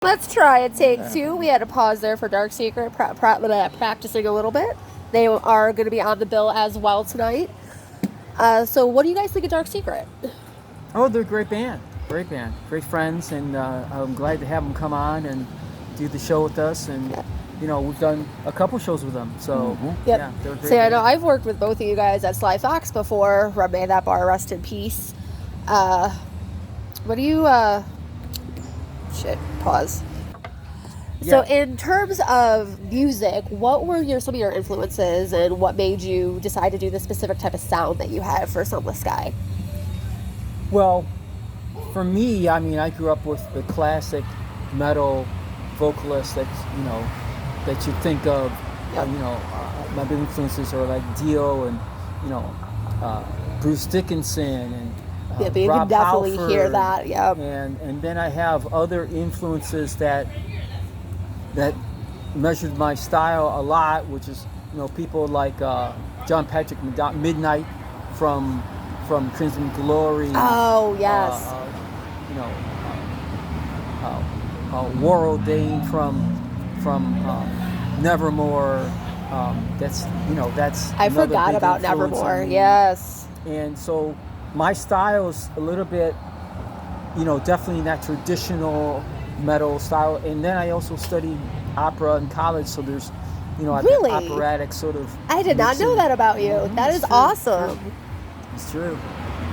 Let's try a take two. We had to pause there for Dark Secret, practicing a little bit. They are going to be on the bill as well tonight. So what do you guys think of Dark Secret? Oh, they're a great band. Great friends, and I'm glad to have them come on and do the show with us. And we've done a couple shows with them. So yeah, they're great. See, I know I've worked with both of you guys at Sly Fox before. May that bar rest in peace. What do you? Pause. Yeah. So in terms of music, what were some of your influences, and what made you decide to do the specific type of sound that you have for Sunless Sky? Well, for me, I mean, I grew up with the classic metal vocalist that you think of. Yep. My big influences are like Dio and Bruce Dickinson and you Rob can definitely Halford, hear that. Yep. And then I have other influences that measured my style a lot, which is people like John Patrick Midnight from Crimson Glory. Oh yes. Warrell Dane from Nevermore. That's I forgot big about influence Nevermore. on me. Yes. And so my style is a little bit, definitely in that traditional metal style. And then I also studied opera in college, so there's, Really? that operatic sort of. I did not know that about you. That is true, awesome. It's true.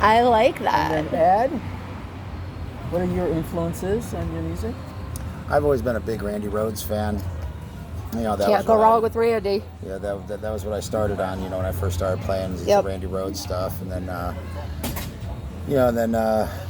I like that. And then Ed, what are your influences on your music? I've always been a big Randy Rhoads fan. That Can't go wrong with Randy. Yeah, that was what I started on. When I first started playing the Randy Rhoads stuff, and then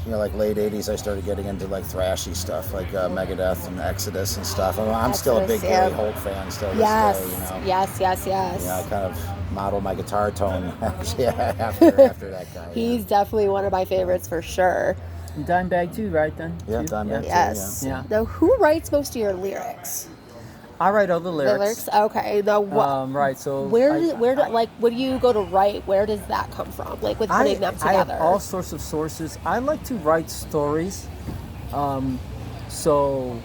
like late '80s, I started getting into like thrashy stuff, like Megadeth and Exodus and stuff. I'm still a big Gary Holt fan still this day. Yes. Yeah, I kind of modeled my guitar tone actually after that guy. He's definitely one of my favorites for sure. And Dimebag too, right then? Yeah, Dimebag too. Yes. Yeah. Now, who writes most of your lyrics? I write all the lyrics. The lyrics? Okay. Now, right. So where when you go to write, where does that come from? Like with putting them together. I have all sorts of sources. I like to write stories. So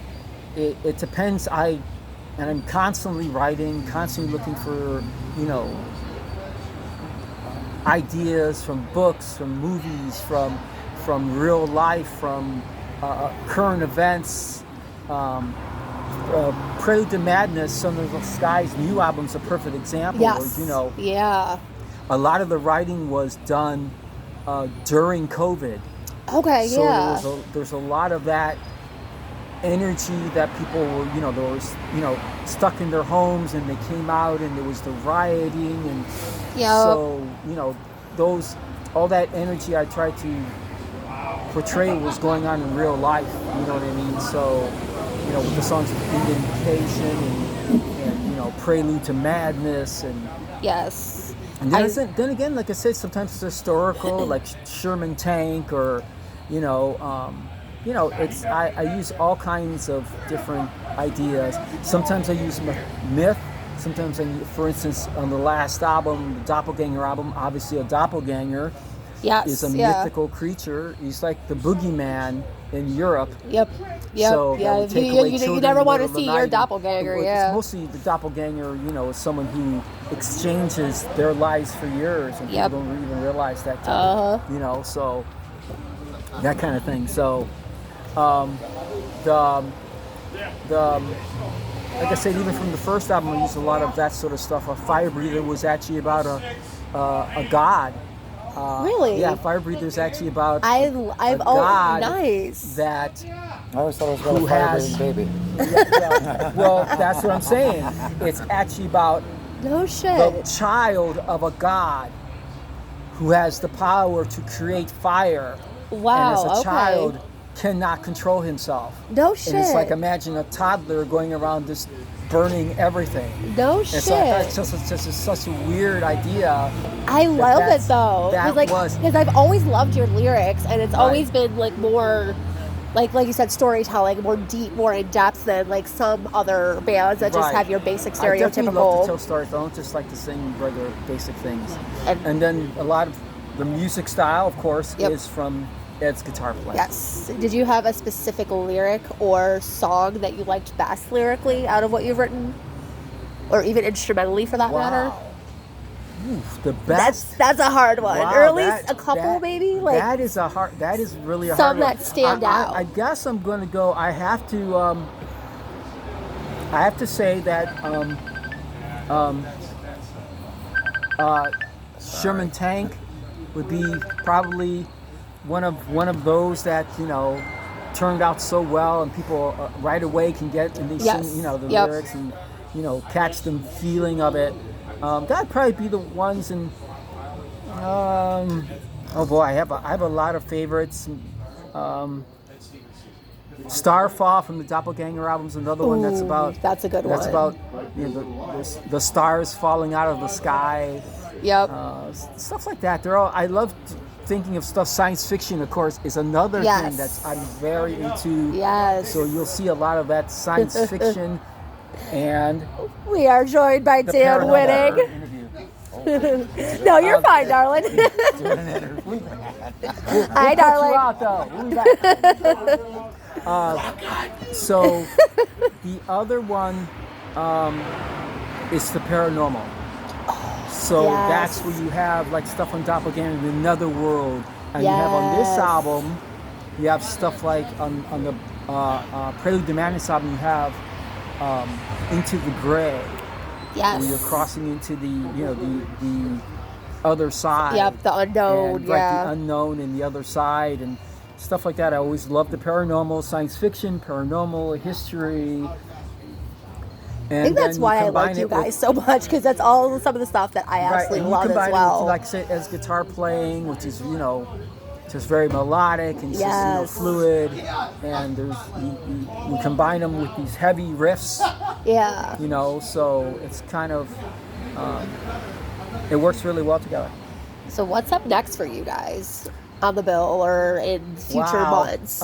it depends. I'm constantly writing, constantly looking for ideas from books, from movies, from real life, from current events. Prelude to Madness, Sunless Sky's new album's a perfect example. Yes. Where, a lot of the writing was done during COVID. Okay, so there's a lot of that energy that people were, they were, stuck in their homes, and they came out, and there was the rioting, and so, all that energy I tried to portray was going on in real life. You know what I mean? So, with the songs Indentation and Prelude to Madness and yes. And then again, like I said, sometimes it's historical, like Sherman Tank, or it's I use all kinds of different ideas. Sometimes I use myth. Sometimes for instance, on the last album, the Doppelganger album, obviously a doppelganger is a mythical creature. He's like the boogeyman in Europe. Yep. So you never want to see your doppelganger. It's mostly the doppelganger, is someone who exchanges their lives for yours, and people don't even realize that. So that kind of thing. So like I said, even from the first album, I used a lot of that sort of stuff. A Fire Breather was actually about a god. Really? Yeah, Fire Breather is actually about I've a god nice. that. I always thought it was about a fire-breathing baby. Well, that's what I'm saying. It's actually about the child of a god who has the power to create fire. Wow. And as a child, cannot control himself. No shit. And it's like, imagine a toddler going around just burning everything. No shit. So I thought it's just such a weird idea. I love it though, because I've always loved your lyrics, and it's always been like more, like you said, storytelling, more deep, more in depth than like some other bands that just have your basic stereotypical. I definitely love to tell stories. I don't just like to sing regular basic things. And then a lot of the music style, of course, is from Ed's guitar playing. Yes. Did you have a specific lyric or song that you liked best lyrically out of what you've written? Or even instrumentally for that matter? Oof, the best. That's a hard one. Wow, or at least a couple, maybe. Like that is really a some hard one. that stand out. I guess I'm going to go. I have to say that Sherman Tank would be probably one of those that turned out so well, and people right away can get and they sing the lyrics and catch the feeling of it. That'd probably be the ones. And oh boy, I have a lot of favorites. Starfall from the Doppelganger album's another one that's about. That's a good one. That's about the stars falling out of the sky. Yep. Stuff like that. I love thinking of stuff. Science fiction, of course, is another thing that I'm very into. Yes. So you'll see a lot of that science fiction. And we are joined by Dan Whitting. No, you're fine, darling. Hi, darling. So the other one is the paranormal. So that's where you have like stuff on Doppelganger in Another World, and you have on this album, you have stuff like on the Prelude to Madness album, you have Into the Gray. Yes. Where you're crossing into the other side. Yep, the unknown. And, the unknown and the other side and stuff like that. I always love the paranormal, science fiction, paranormal, history. And I think that's why I like you guys so much, because that's all some of the stuff that I absolutely love as well. It with, like I said, as guitar playing, which is just very melodic and just fluid, and there's you combine them with these heavy riffs. Yeah. So it's kind of it works really well together. So what's up next for you guys on the bill or in future months?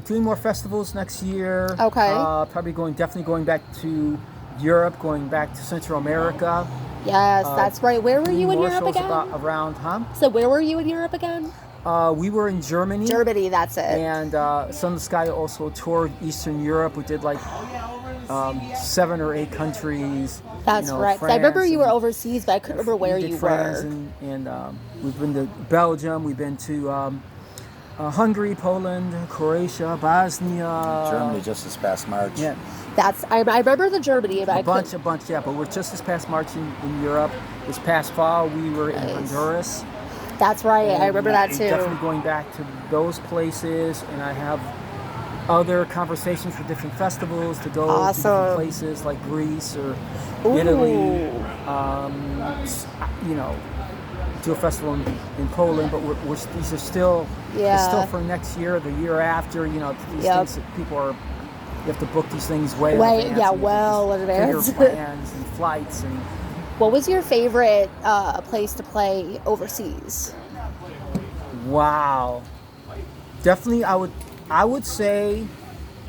Doing more festivals next year. Okay. Probably definitely going back to Europe, going back to Central America. Yes, that's right. Where were you in Europe again? So where were you in Europe again? We were in Germany. Germany, that's it. And Sunless Sky also toured Eastern Europe. We did like 7 or 8 countries. That's right. I remember you were overseas, but I couldn't remember where you were. And we've been to Belgium. We've been to Hungary, Poland, Croatia, Bosnia. Germany just this past March. Yeah. I remember the Germany. But a bunch, yeah. But we're just this past March in Europe. This past fall, we were in Honduras. That's right. I remember that too. Definitely going back to those places, and I have other conversations for different festivals to go to different places like Greece or Italy. Do a festival in Poland, but these are still it's still for next year, the year after. These things that people are. You have to book these things way in advance. Yeah, well in advance. Plans and flights and. What was your favorite place to play overseas? Wow, definitely I would say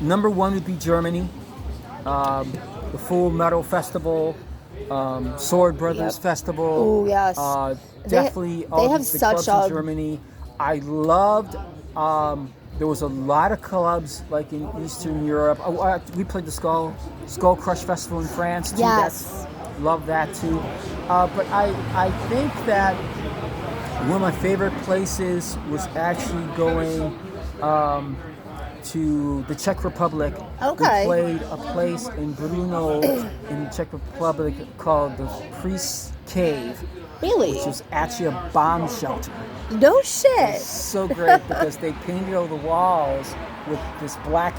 number one would be Germany. The Full Metal Festival, Sword Brothers Festival. Oh yes, definitely all the clubs in Germany. I loved. There was a lot of clubs like in Eastern Europe. We played the Skull Crush Festival in France too. Yes. Love that too. But I think that one of my favorite places was actually going to the Czech Republic. Okay. We played a place in Brno in the Czech Republic called the Priest's Cave. Really? Which was actually a bomb shelter. No shit. It's so great because they painted all the walls with this black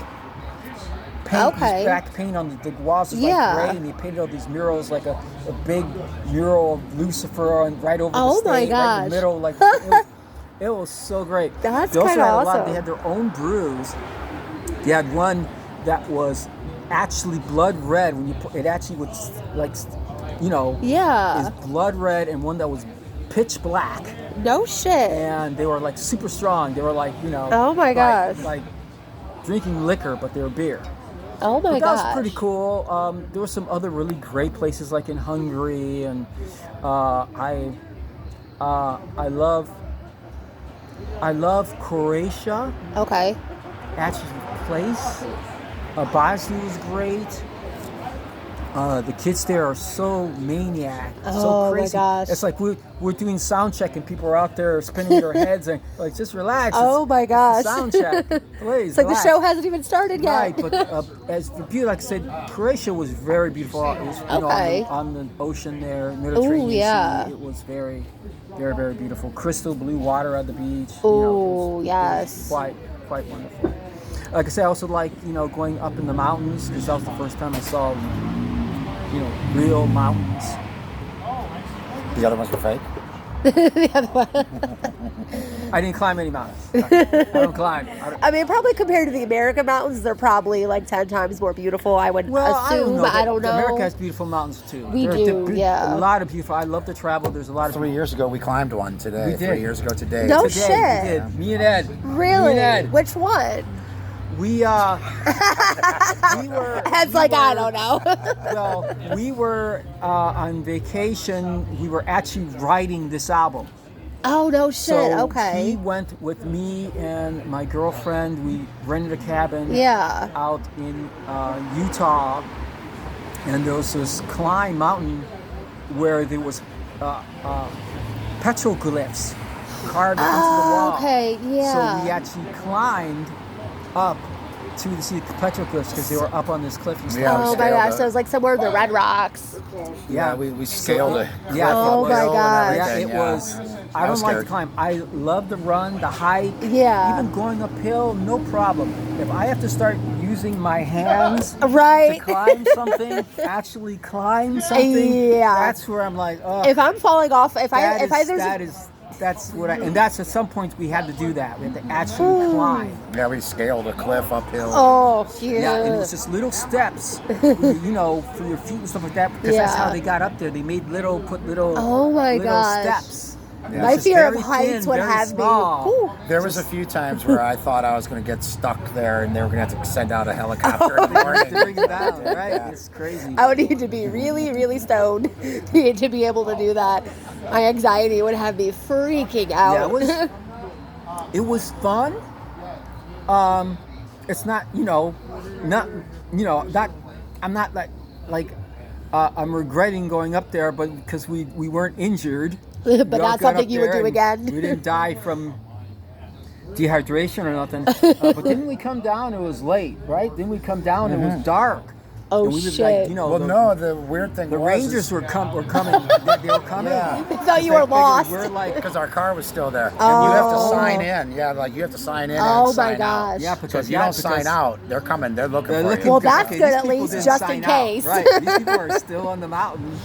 paint, this black paint on the walls is like gray, and they painted all these murals like a big mural of Lucifer right over the stage, right in the middle. Like it was so great. That's they also had had awesome. They had their own brews. They had one that was actually blood red when you put it. Actually would is blood red, and one that was pitch black. No shit. And they were like super strong. They were like oh my gosh, like drinking liquor, but they were beer. Oh my gosh. That was pretty cool. There were some other really great places like in Hungary, and I love I love Croatia. Okay. Actually, place. Bosnia was great. The kids there are so maniac, so crazy. Oh my gosh! It's like we're doing sound check and people are out there spinning their heads and like just relax. My gosh! It's sound check, please. It's like relax. the show hasn't even started yet. Right, but as the view, like I said, Croatia was very beautiful. It was, on the ocean there, Mediterranean Sea. It was very, very, very beautiful. Crystal blue water at the beach. Oh yes. Quite wonderful. Like I said, I also like going up in the mountains because that was the first time I saw real mountains. The other ones were fake? The other one. I didn't climb any mountains. I don't climb. I mean, probably compared to the American mountains, they're probably like 10 times more beautiful, I would assume. I don't know. know. America has beautiful mountains too. We do, yeah. A lot of beautiful. I love to travel. There's a lot of 3 years ago, we climbed one today. We did. 3 years ago today. No today, shit. We did. Me and Ed. Really? Me and Ed. Which one? We were. Ed's like, I don't know. Well, we were on vacation. We were actually writing this album. Oh, no shit. So okay. he went with me and my girlfriend. We rented a cabin out in Utah. And there was this climb mountain where there was petroglyphs carved into the wall. Okay, yeah. So we actually climbed up to see the petroglyphs because they were up on this cliff and stuff. Yeah, Oh my gosh, so it was like somewhere in the Red Rocks. Yeah, we scaled it. Yeah. Oh my gosh. Yeah, it was. I don't like to climb. I love the run, the hike. Yeah. Even going uphill, no problem. If I have to start using my hands Right. to climb something, actually climb something, that's where I'm like, oh. If I'm falling off, That's what and that's at some point we had to do that. We had to actually climb. Yeah, we scaled a cliff uphill. Oh, cute. Yeah, and it was just little steps, for your feet and stuff like that. Because that's how they got up there. They made little Oh my little gosh. steps. Yeah. My fear of very heights thin, would very have small. me. Whew. There was a few times where I thought I was going to get stuck there and they were going to have to send out a helicopter in the morning. To bring it down, right? Yeah. It's crazy. I would need to be really, really stoned to be able to do that. My anxiety would have me freaking out. Yeah, it was fun. It's not, I'm not like I'm regretting going up there, but because we weren't injured. But not something you would do again. We didn't die from dehydration or nothing. But didn't we come down? It was late, right? Didn't we come down? It was dark. Oh, and we shit. The weird thing the was Rangers were coming. They were coming. Yeah. I thought you were lost. We're like, because our car was still there. Oh. And you have to sign in. Yeah, like you have to sign in Oh and my sign gosh. out. yeah, Because you don't sign out, they're coming. They're looking for you. Well, that's good these at people least, didn't just sign in out. case. Right, these people are still on the mountain.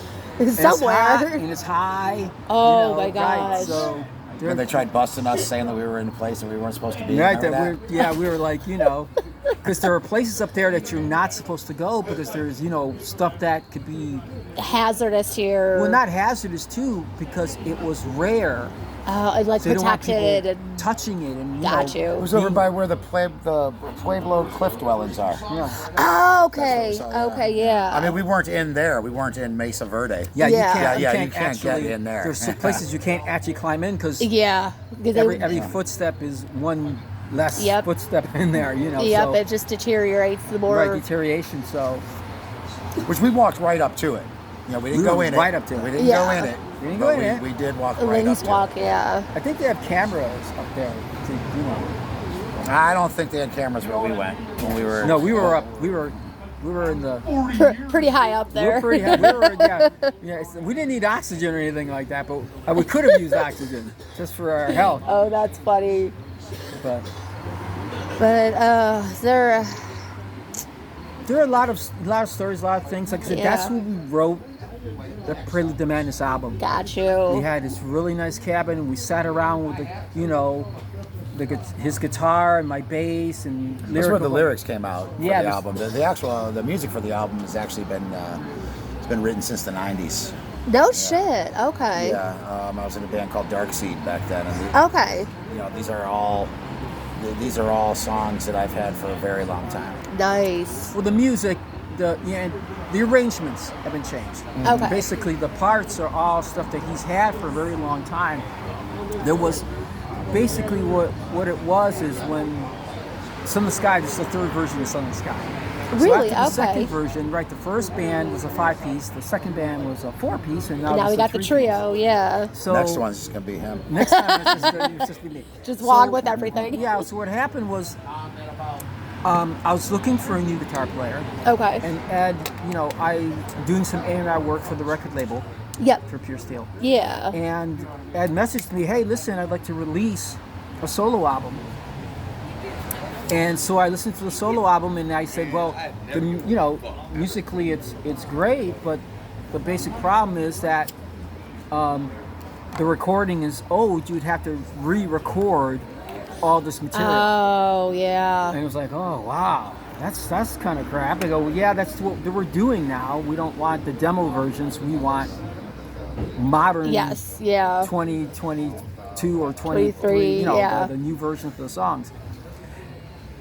Somewhere. And it's high. Oh my right, gosh. so And they tried busting us, saying that we were in a place that we weren't supposed to be. right, Remember that? we were like, because there are places up there that you're not supposed to go because there's, stuff that could be Hazardous here. well, not hazardous too, because it was rare. And like So you don't want protected people and touching it and got It you. was over by where the Pueblo cliff dwellings are. Yeah. Oh, okay. That's what I saw, Okay, yeah. I mean, we weren't in there. We weren't in Mesa Verde. Yeah, Yeah. you can't get actually, in there. There's some places you can't actually climb in because Yeah. 'Cause every footstep is one less footstep in there, Yep, so, it just deteriorates the more. right, deterioration, so. Which we walked right up to it. We didn't go in it. right up to it. We didn't Yeah. go in it. We didn't go but in it. We did walk The right up ladies to walk, it. yeah. I think they have cameras up there I don't think they had cameras where we went when we were. No, we were up. We were in the. Pretty high up there. We we didn't need oxygen or anything like that, but we could have used oxygen just for our health. Oh, that's funny. But there. there are a lot of stories, a lot of things. Like I said, that's Yeah. who we wrote the Prelude to Madness album. Got you. We had this really nice cabin, and we sat around with his guitar and my bass and lyrical. That's where the lyrics came out for Yeah, the this- album. The actual music for the album has actually been it's been written since the '90s. No shit. Okay. Yeah, I was in a band called Dark Seed back then, and Okay. these are all songs that I've had for a very long time. Nice. Well, the music, the arrangements have been changed. Okay. Basically, the parts are all stuff that he's had for a very long time. There was basically what it was is when Sunless Sky, this is the third version of Sunless Sky. Really? So after the second version, right, the first band was a 5-piece, the second band was a 4-piece, and now we got the trio, yeah. So next one's just going to be him. Next time it's just be me. Just Juan with everything. Yeah, so what happened was I was looking for a new guitar player. Okay. And Ed, I doing some A&R work for the record label. Yep. For Pure Steel. Yeah. And Ed messaged me, hey, listen, I'd like to release a solo album. And so I listened to the solo album, and I said, well, musically it's great, but the basic problem is that the recording is old. You'd have to re-record all this material. Oh, yeah. And it was like, oh, wow, that's kind of crap. I go, well, yeah, that's what we're doing now. We don't want the demo versions. We want modern 2022 or 23, the new version of the songs.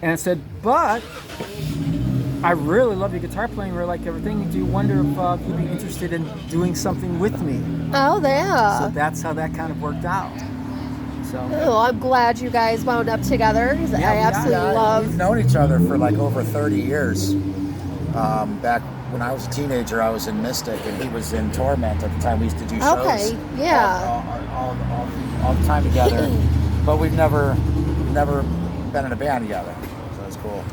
And I said, but I really love your guitar playing, really like everything. Do you wonder if you'd be interested in doing something with me? Oh, yeah. So that's how that kind of worked out. So. Oh, I'm glad you guys wound up together. I absolutely love. We've known each other for like over 30 years. Back when I was a teenager, I was in Mystic, and he was in Torment at the time. We used to do shows. Okay, yeah. All the time together, but we've never been in a band together. So it's cool.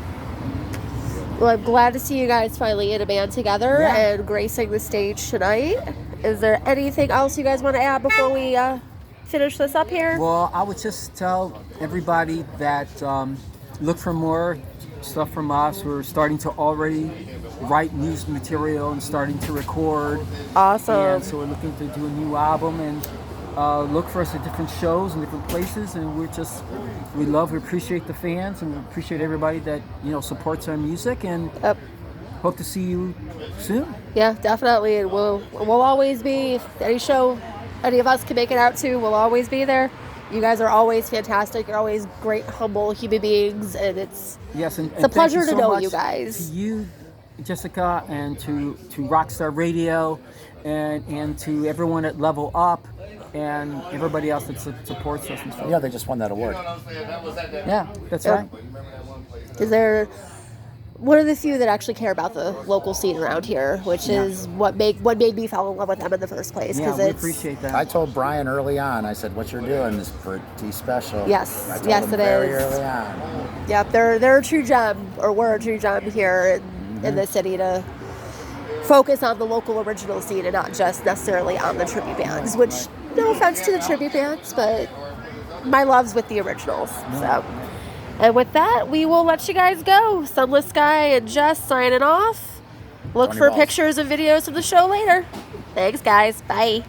Well, I'm glad to see you guys finally in a band together and gracing the stage tonight. Is there anything else you guys want to add before we finish this up here? Well, I would just tell everybody that look for more stuff from us. We're starting to already write new material and starting to record. Awesome. And so we're looking to do a new album, and look for us at different shows and different places. And we appreciate the fans, and we appreciate everybody that supports our music, and hope to see you soon. Yeah, definitely. And we'll always be, if any show any of us can make it out to, we'll always be there. You guys are always fantastic. You're always great, humble human beings, and it's a pleasure to know you guys. To you, Jessica, and to Rockstar Radio, and to everyone at Level Up, and everybody else that supports us and stuff. Yeah, they just won that award. Yeah, that's right. Is there one of the few that actually care about the local scene around here, which is what made me fall in love with them in the first place. Yeah, we appreciate that. I told Brian early on, I said, what you're doing is pretty special. Yes, I told him very early on. Yep, they're a true gem, or we're a true gem here in the city to focus on the local original scene and not just necessarily on the tribute bands, which, no offense to the tribute bands, but my love's with the originals. So. And with that, we will let you guys go. Sunless Sky and Jess signing off. Look for pictures and videos of the show later. Thanks, guys. Bye.